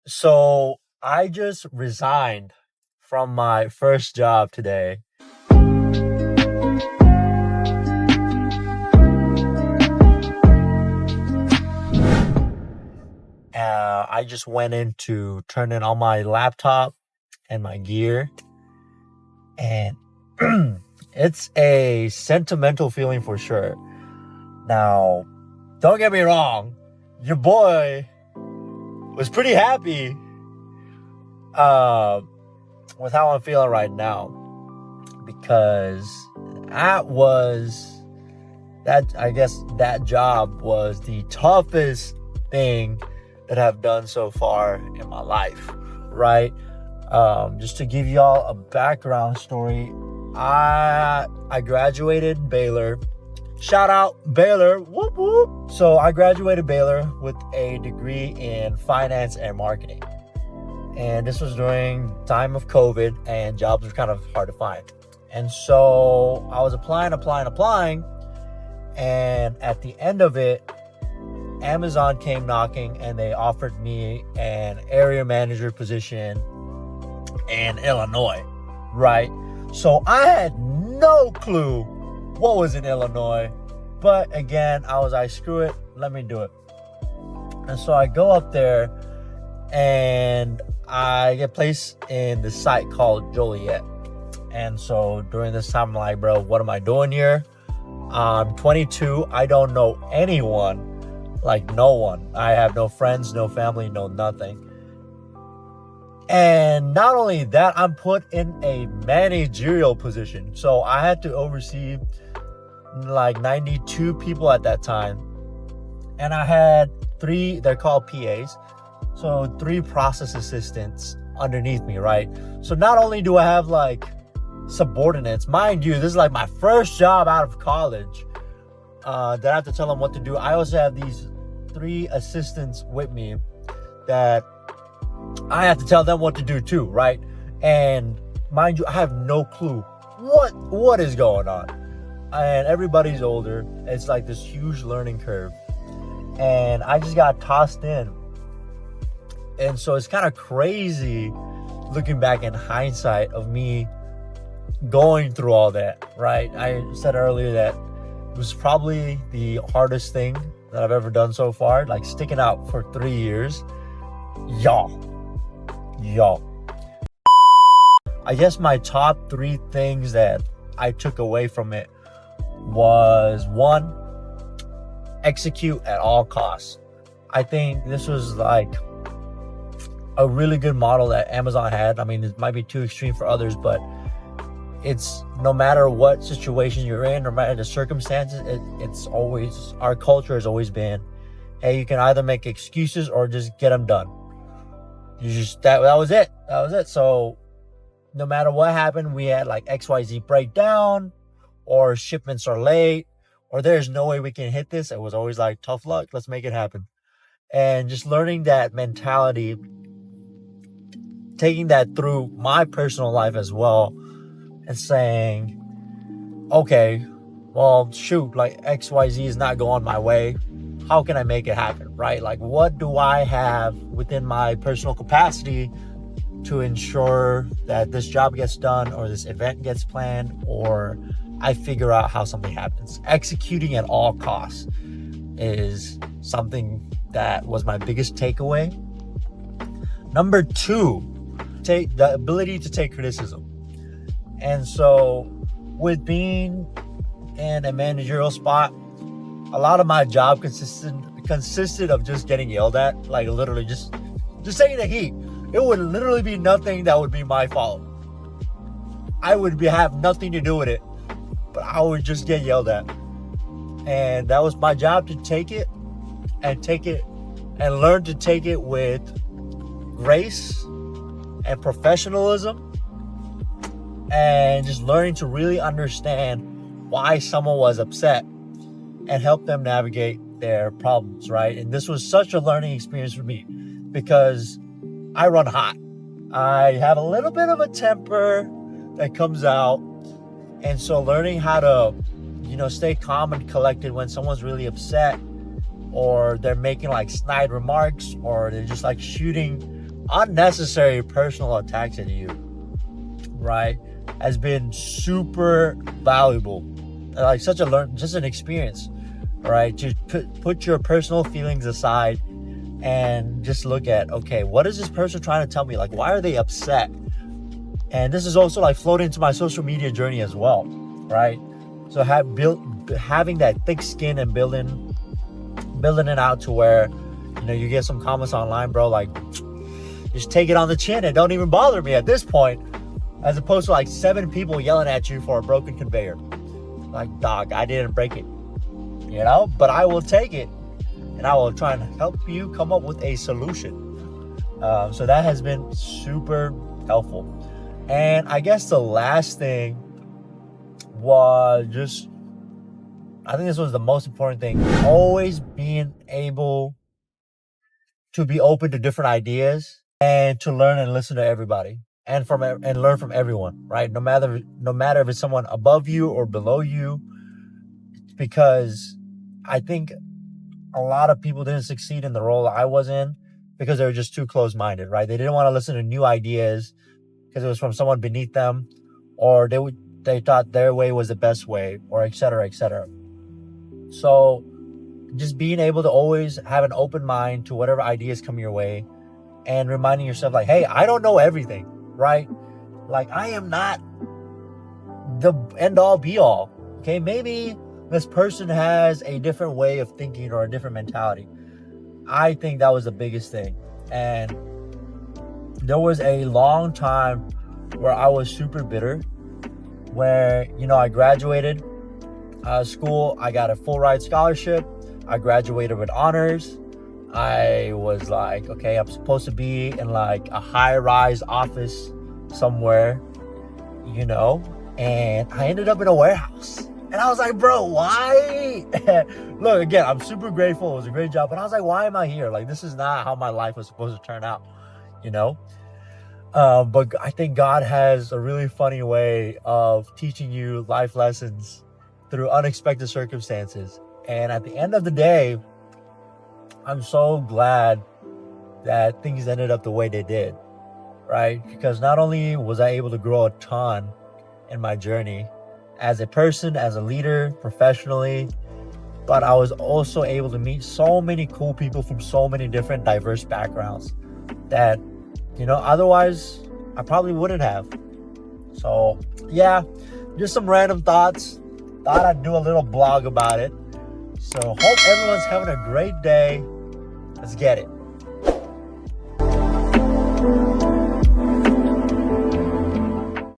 So I just resigned from my first job today. I just went in to turn in all my laptop and my gear, and it's a sentimental feeling for sure. Now, don't get me wrong, your boy was pretty happy uh, with how I'm feeling right now because that was I guess that job was the toughest thing that I've done so far in my life, right? Just to give y'all a background story, I graduated Baylor. Shout out Baylor, whoop whoop. So I graduated Baylor with a degree in finance and marketing, and this was during time of COVID, and jobs were kind of hard to find. And so I was applying, and at the end of it, Amazon came knocking and they offered me an area manager position in Illinois, right? So I had no clue what was in Illinois, but again, I was like, screw it, let me do it. And so I go up there and I get placed in the site called Joliet. And so during this time, I'm like, bro, what am I doing here? I'm 22. I don't know anyone. Like, no one. I have no friends, no family, no nothing. And not only that, I'm put in a managerial position. So I had to oversee like 92 people at that time. And I had three, they're called PAs. So 3 process assistants underneath me, right? So not only do I have like subordinates, mind you, this is like my first job out of college, that I have to tell them what to do. I also have these 3 assistants with me that I have to tell them what to do too, right? And mind you, I have no clue what is going on. And everybody's older. It's like this huge learning curve. And I just got tossed in. And so it's kind of crazy looking back in hindsight of me going through all that, right? I said earlier that it was probably the hardest thing that I've ever done so far, like sticking out for 3 years. Y'all. I guess my top 3 things that I took away from it was 1, execute at all costs. I think this was like a really good model that Amazon had. I mean, it might be too extreme for others, but it's no matter what situation you're in, no matter the circumstances, it's always, our culture has always been, hey, you can either make excuses or just get them done. You just, that was it. So no matter what happened, we had like XYZ breakdown, or shipments are late, or there's no way we can hit this. It was always like, tough luck, let's make it happen. And just learning that mentality, taking that through my personal life as well, and saying, okay, well, shoot, like XYZ is not going my way. How can I make it happen, right? Like, what do I have within my personal capacity to ensure that this job gets done, or this event gets planned, or I figure out how something happens? Executing at all costs is something that was my biggest takeaway. Number 2, take the ability to take criticism. And so with being in a managerial spot, a lot of my job consisted of just getting yelled at, like literally just taking the heat. It would literally be nothing that would be my fault. I would have nothing to do with it, but I would just get yelled at. And that was my job, to take it and learn to take it with grace and professionalism, and just learning to really understand why someone was upset and help them navigate their problems, right? And this was such a learning experience for me because I run hot. I have a little bit of a temper that comes out. And so learning how to, stay calm and collected when someone's really upset, or they're making like snide remarks, or they're just like shooting unnecessary personal attacks at you, right, has been super valuable. Like such a just an experience, right? To put your personal feelings aside and just look at, okay, what is this person trying to tell me? Like, why are they upset? And this is also like flowed into my social media journey as well, right? So having that thick skin and building it out to where, you know, you get some comments online, bro, like, just take it on the chin and don't even bother me at this point, as opposed to like 7 people yelling at you for a broken conveyor. Like, dog, I didn't break it, you know, but I will take it and I will try and help you come up with a solution. So that has been super helpful. And I guess the last thing was just, I think this was the most important thing, always being able to be open to different ideas and to learn and listen to everybody and learn from everyone, right? No matter if it's someone above you or below you, because I think a lot of people didn't succeed in the role I was in because they were just too close-minded, right? They didn't want to listen to new ideas because it was from someone beneath them, or they thought their way was the best way, or et cetera, et cetera. So just being able to always have an open mind to whatever ideas come your way and reminding yourself, like, hey, I don't know everything, right? Like, I am not the end all be all. Okay, maybe this person has a different way of thinking or a different mentality. I think that was the biggest thing. And there was a long time where I was super bitter, where, you know, I graduated school, I got a full ride scholarship, I graduated with honors. I was like, okay, I'm supposed to be in like a high-rise office somewhere, you know, and I ended up in a warehouse. And I was like, bro, why? Look, again, I'm super grateful. It was a great job. But I was like, why am I here? Like, this is not how my life was supposed to turn out, you know? But I think God has a really funny way of teaching you life lessons through unexpected circumstances. And at the end of the day, I'm so glad that things ended up the way they did, right? Because not only was I able to grow a ton in my journey as a person, as a leader, professionally, but I was also able to meet so many cool people from so many different diverse backgrounds that, you know, otherwise I probably wouldn't have. So yeah, just some random thoughts. Thought I'd do a little blog about it. So hope everyone's having a great day. Let's get it.